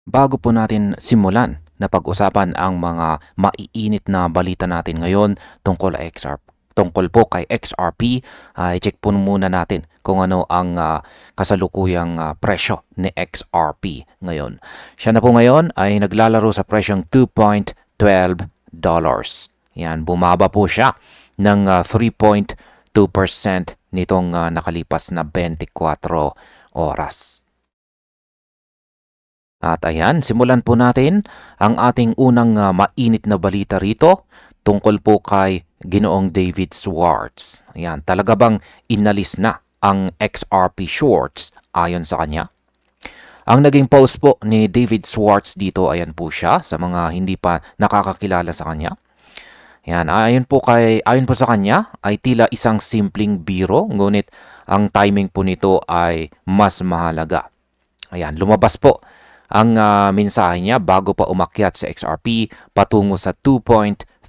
Bago po natin simulan na pag-usapan ang mga maiinit na balita natin ngayon tungkol po kay XRP, ay check po muna natin kung ano ang kasalukuyang presyo ni XRP ngayon. Siya na po ngayon ay naglalaro sa presyong $2.12. Yan, bumaba po siya ng 3.2% nitong nakalipas na 24 oras. At ayan, simulan po natin ang ating unang mainit na balita rito tungkol po kay Ginoong David Schwartz. Ayan, talaga bang inalis na ang XRP shorts ayon sa kanya? Ang naging post po ni David Schwartz dito, ayan po siya sa mga hindi pa nakakakilala sa kanya. Ayan, ayon po sa kanya ay tila isang simpleng biro, ngunit ang timing po nito ay mas mahalaga. Ayan, lumabas po ang mensahe niya bago pa umakyat sa XRP patungo sa $2.39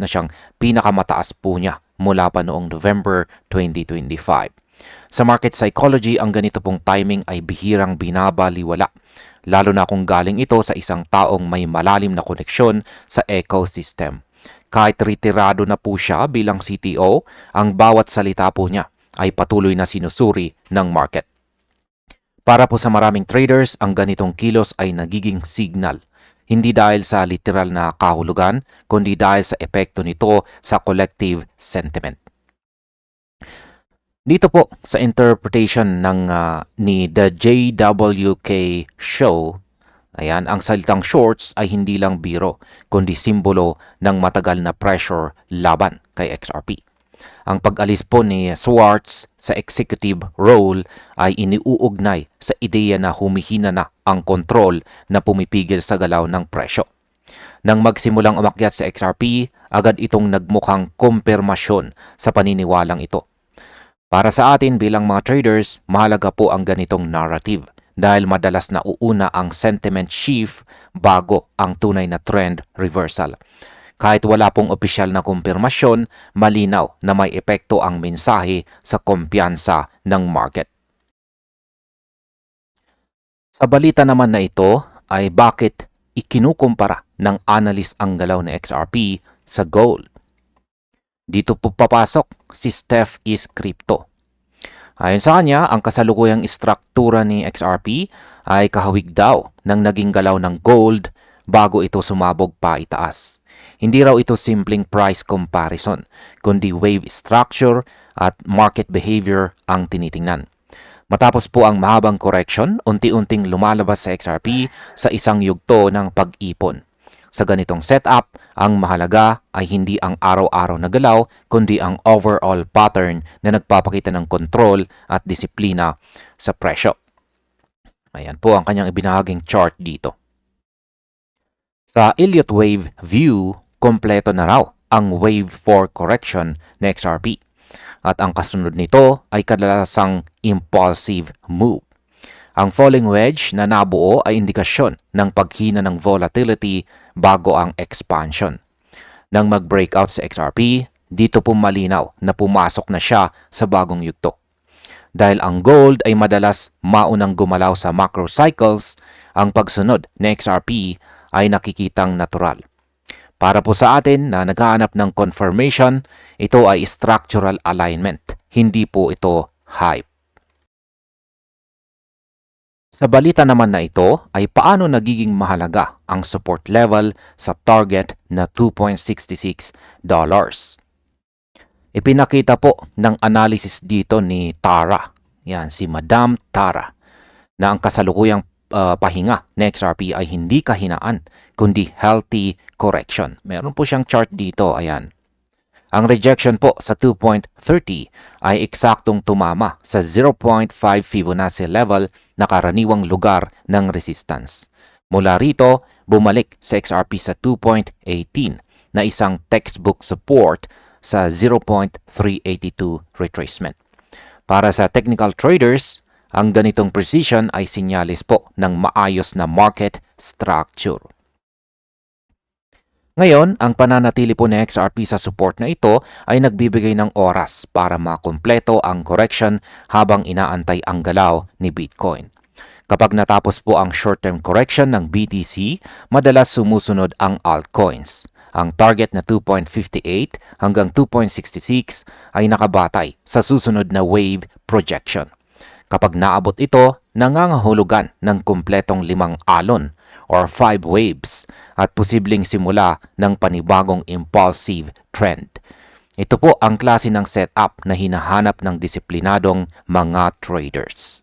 na siyang pinakamataas po niya mula pa noong November 2025. Sa market psychology, ang ganito pong timing ay bihirang binabaliwala, lalo na kung galing ito sa isang taong may malalim na koneksyon sa ecosystem. Kahit retirado na po siya bilang CTO, ang bawat salita po niya ay patuloy na sinusuri ng market. Para po sa maraming traders, ang ganitong kilos ay nagiging signal. Hindi dahil sa literal na kahulugan, kundi dahil sa epekto nito sa collective sentiment. Dito po sa interpretation ni The JWK Show, ayan, ang salitang shorts ay hindi lang biro, kundi simbolo ng matagal na pressure laban kay XRP. Ang pag-alis po ni Schwartz sa executive role ay iniuugnay sa ideya na humihina na ang kontrol na pumipigil sa galaw ng presyo. Nang magsimulang umakyat sa XRP, agad itong nagmukhang kumpirmasyon sa paniniwalang ito. Para sa atin bilang mga traders, mahalaga po ang ganitong narrative dahil madalas na uuna ang sentiment shift bago ang tunay na trend reversal. Kahit wala pong opisyal na kumpirmasyon, malinaw na may epekto ang mensahe sa kumpiyansa ng market. Sa balita naman na ito ay bakit ikinukumpara ng analyst ang galaw ng XRP sa gold. Dito po papasok si Steph is Crypto. Ayon sa kanya, ang kasalukuyang istruktura ni XRP ay kahawig daw ng naging galaw ng gold bago ito sumabog pa itaas. Hindi raw ito simpleng price comparison, kundi wave structure at market behavior ang tinitingnan. Matapos po ang mahabang correction, unti-unting lumalabas sa XRP sa isang yugto ng pag-ipon. Sa ganitong setup, ang mahalaga ay hindi ang araw-araw na galaw, kundi ang overall pattern na nagpapakita ng kontrol at disiplina sa presyo. Ayan po ang kanyang ibinahaging chart dito. Sa Elliott Wave View, kompleto na raw ang Wave 4 correction ng XRP. At ang kasunod nito ay kadalasang impulsive move. Ang falling wedge na nabuo ay indikasyon ng paghina ng volatility bago ang expansion. Nang mag-breakout sa XRP, dito po malinaw na pumasok na siya sa bagong yugto. Dahil ang gold ay madalas maunang gumalaw sa macro cycles, ang pagsunod ng XRP ay nakikitang natural. Para po sa atin na naghahanap ng confirmation, ito ay structural alignment, hindi po ito hype. Sa balita naman na ito ay paano nagiging mahalaga ang support level sa target na $2.66. Ipinakita po ng analysis dito ni Tara, yan si Madam Tara, na ang kasalukuyang pahinga ng XRP ay hindi kahinaan, kundi healthy correction. Meron po siyang chart dito, ayan. Ang rejection po sa 2.30 ay eksaktong tumama sa 0.5 Fibonacci level na karaniwang lugar ng resistance. Mula rito, bumalik sa XRP sa 2.18 na isang textbook support sa 0.382 retracement. Para sa technical traders, ang ganitong precision ay sinyalis po ng maayos na market structure. Ngayon, ang pananatili po ng XRP sa support na ito ay nagbibigay ng oras para makumpleto ang correction habang inaantay ang galaw ni Bitcoin. Kapag natapos po ang short-term correction ng BTC, madalas sumusunod ang altcoins. Ang target na 2.58 hanggang 2.66 ay nakabatay sa susunod na wave projection. Kapag naabot ito, nangangahulugan ng kumpletong 5 alon or 5 waves at posibleng simula ng panibagong impulsive trend. Ito po ang klase ng setup na hinahanap ng disiplinadong mga traders.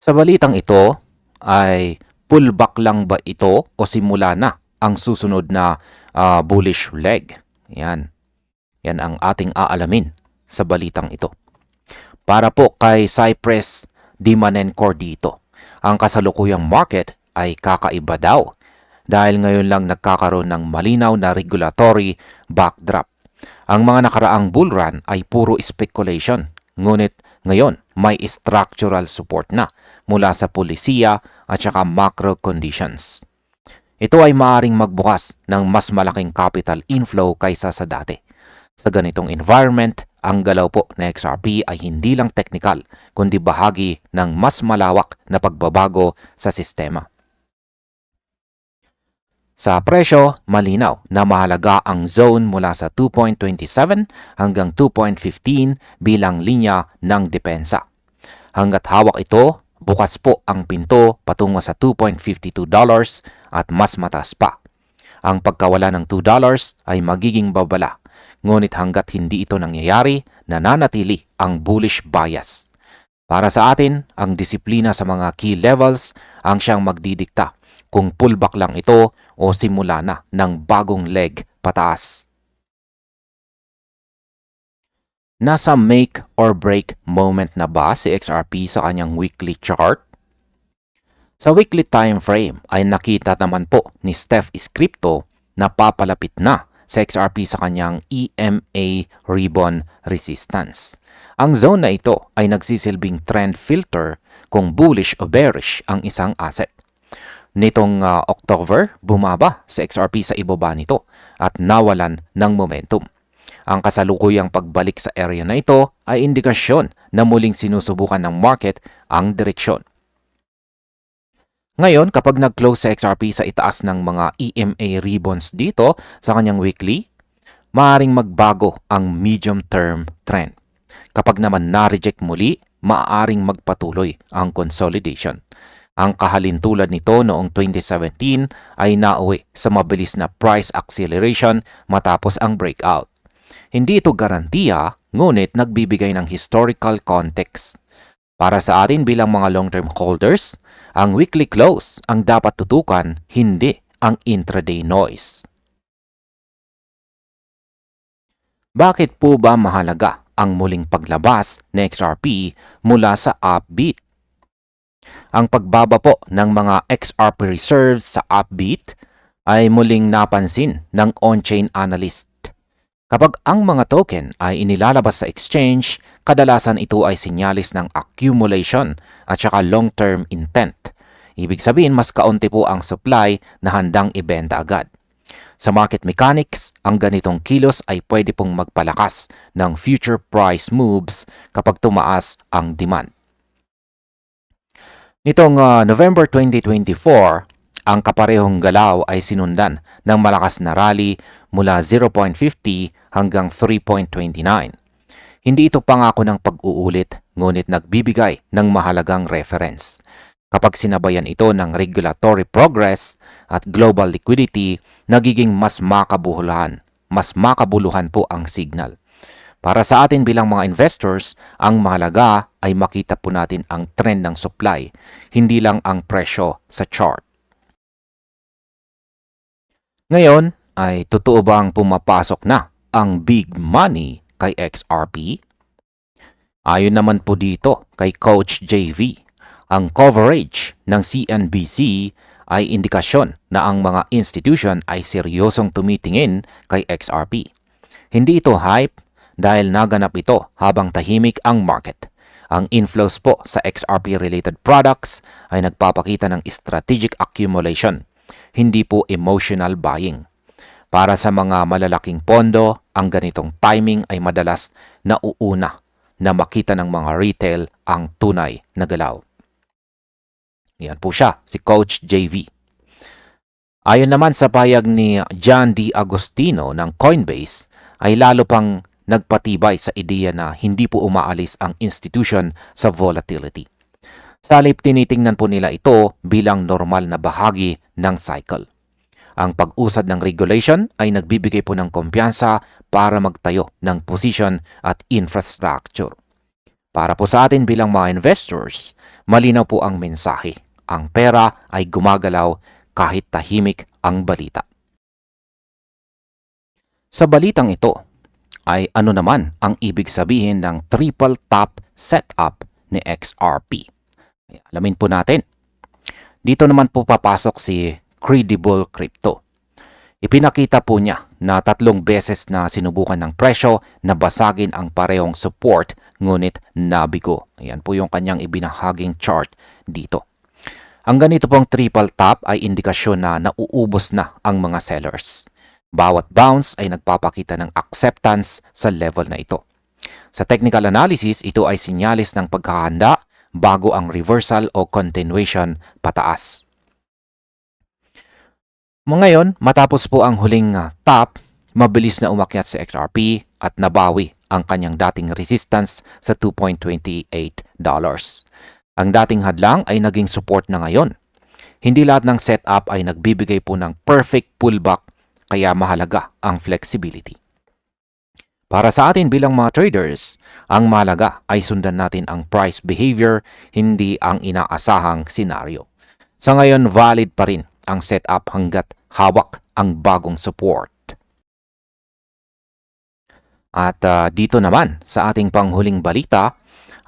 Sa balitang ito ay pullback lang ba ito o simula na ang susunod na bullish leg? Yan ang ating aalamin sa balitang ito. Para po kay Cypress Dimanencore dito, ang kasalukuyang market ay kakaiba daw dahil ngayon lang nagkakaroon ng malinaw na regulatory backdrop. Ang mga nakaraang bull run ay puro speculation, ngunit ngayon may structural support na mula sa polisiya at saka macro conditions. Ito ay maaaring magbukas ng mas malaking capital inflow kaysa sa dati. Sa ganitong environment, ang galaw po na XRP ay hindi lang technical, kundi bahagi ng mas malawak na pagbabago sa sistema. Sa presyo, malinaw na mahalaga ang zone mula sa 2.27 hanggang 2.15 bilang linya ng depensa. Hanggat hawak ito, bukas po ang pinto patungo sa $2.52 at mas mataas pa. Ang pagkawala ng $2 ay magiging babala, ngunit hanggat hindi ito nangyayari, nananatili ang bullish bias. Para sa atin, ang disiplina sa mga key levels ang siyang magdidikta kung pullback lang ito o simula na ng bagong leg pataas. Nasa make or break moment na ba si XRP sa kanyang weekly chart? Sa weekly time frame ay nakita naman po ni Steph is Crypto na papalapit na sa XRP sa kanyang EMA ribbon resistance. Ang zone na ito ay nagsisilbing trend filter kung bullish o bearish ang isang asset. Nitong October, bumaba sa XRP sa ibaba nito at nawalan ng momentum. Ang kasalukuyang pagbalik sa area na ito ay indikasyon na muling sinusubukan ng market ang direksyon. Ngayon, kapag nag-close sa XRP sa itaas ng mga EMA ribbons dito sa kanyang weekly, maaaring magbago ang medium-term trend. Kapag naman na-reject muli, maaaring magpatuloy ang consolidation. Ang kahalintulad nito noong 2017 ay nauwi sa mabilis na price acceleration matapos ang breakout. Hindi ito garantiya, ngunit nagbibigay ng historical context. Para sa atin bilang mga long-term holders, ang weekly close ang dapat tutukan, hindi ang intraday noise. Bakit po ba mahalaga ang muling paglabas ng XRP mula sa upbeat? Ang pagbaba po ng mga XRP reserves sa upbeat ay muling napansin ng on-chain analyst. Kapag ang mga token ay inilalabas sa exchange, kadalasan ito ay sinyalis ng accumulation at saka long-term intent. Ibig sabihin, mas kaunti po ang supply na handang ibenta agad. Sa market mechanics, ang ganitong kilos ay pwede pong magpalakas ng future price moves kapag tumaas ang demand. Nitong November 2024, ang kaparehong galaw ay sinundan ng malakas na rally mula 0.50 hanggang 3.29. Hindi ito pangako ng pag-uulit, ngunit nagbibigay ng mahalagang reference. Kapag sinabayan ito ng regulatory progress at global liquidity, nagiging mas makabuluhan po ang signal. Para sa atin bilang mga investors, ang mahalaga ay makita po natin ang trend ng supply, hindi lang ang presyo sa chart. Ngayon, ay totoo bang pumapasok na ang big money kay XRP? Ayon naman po dito kay Coach JV, ang coverage ng CNBC ay indikasyon na ang mga institution ay seryosong tumitingin kay XRP. Hindi ito hype dahil naganap ito habang tahimik ang market. Ang inflows po sa XRP-related products ay nagpapakita ng strategic accumulation, hindi po emotional buying. Para sa mga malalaking pondo, ang ganitong timing ay madalas nauuna na makita ng mga retail ang tunay na galaw. Yan po siya, si Coach JV. Ayon naman sa payag ni John D. Agostino ng Coinbase, ay lalo pang nagpatibay sa ideya na hindi po umaalis ang institution sa volatility. Sa halip tinitingnan po nila ito bilang normal na bahagi ng cycle. Ang pag-usad ng regulation ay nagbibigay po ng kumpiyansa para magtayo ng position at infrastructure. Para po sa atin bilang mga investors, malinaw po ang mensahe. Ang pera ay gumagalaw kahit tahimik ang balita. Sa balitang ito ay ano naman ang ibig sabihin ng triple top setup ni XRP? Alamin po natin. Dito naman po papasok si Credible Crypto. Ipinakita po niya na 3 beses na sinubukan ng presyo na basagin ang parehong support ngunit nabigo. Ayan po yung kanyang ibinahaging chart dito. Ang ganito pong triple top ay indikasyon na nauubos na ang mga sellers. Bawat bounce ay nagpapakita ng acceptance sa level na ito. Sa technical analysis, ito ay sinyalis ng pagkahanda bago ang reversal o continuation pataas. Ngayon, matapos po ang huling top, mabilis na umakyat si XRP at nabawi ang kanyang dating resistance sa $2.28. Ang dating hadlang ay naging support na ngayon. Hindi lahat ng setup ay nagbibigay po ng perfect pullback, kaya mahalaga ang flexibility. Para sa atin bilang mga traders, ang mahalaga ay sundan natin ang price behavior, hindi ang inaasahang senaryo. Sa ngayon, valid pa rin ang setup hanggat hawak ang bagong support. At dito naman sa ating panghuling balita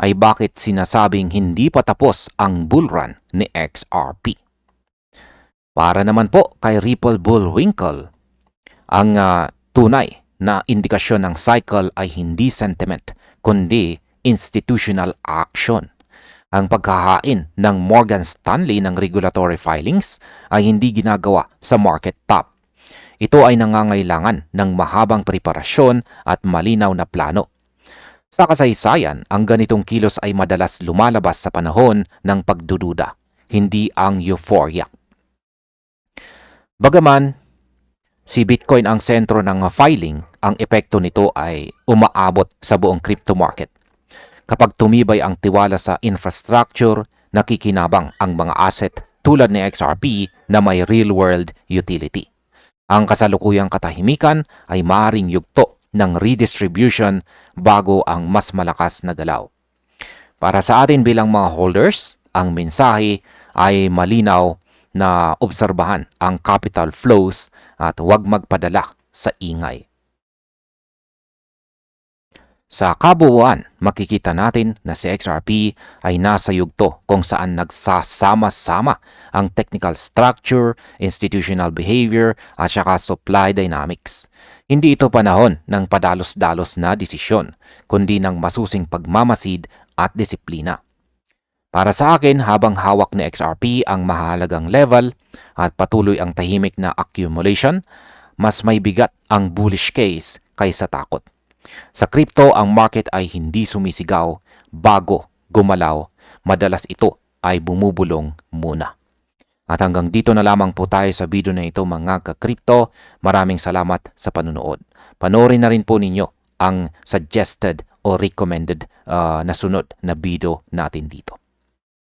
ay bakit sinasabing hindi pa tapos ang bullrun ni XRP. Para naman po kay Ripple Bullwinkle, ang tunay na indikasyon ng cycle ay hindi sentiment kundi institutional action. Ang paghahain ng Morgan Stanley ng regulatory filings ay hindi ginagawa sa market top. Ito ay nangangailangan ng mahabang preparasyon at malinaw na plano. Sa kasaysayan, ang ganitong kilos ay madalas lumalabas sa panahon ng pagdududa, hindi ang euphoria. Bagaman, si Bitcoin ang sentro ng filing, ang epekto nito ay umaabot sa buong crypto market. Kapag tumibay ang tiwala sa infrastructure, nakikinabang ang mga asset tulad ni XRP na may real-world utility. Ang kasalukuyang katahimikan ay maaaring yugto ng redistribution bago ang mas malakas na galaw. Para sa atin bilang mga holders, ang mensahe ay malinaw na obserbahan ang capital flows at huwag magpadala sa ingay. Sa kabuuan, makikita natin na si XRP ay nasa yugto kung saan nagsasama-sama ang technical structure, institutional behavior at saka supply dynamics. Hindi ito panahon ng padalos-dalos na desisyon, kundi ng masusing pagmamasid at disiplina. Para sa akin, habang hawak ni XRP ang mahalagang level at patuloy ang tahimik na accumulation, mas may bigat ang bullish case kaysa takot. Sa crypto, ang market ay hindi sumisigaw bago gumalaw. Madalas ito ay bumubulong muna. At hanggang dito na lamang po tayo sa video na ito mga ka-crypto. Maraming salamat sa panunood. Panoorin na rin po ninyo ang suggested o recommended na sunod na video natin dito.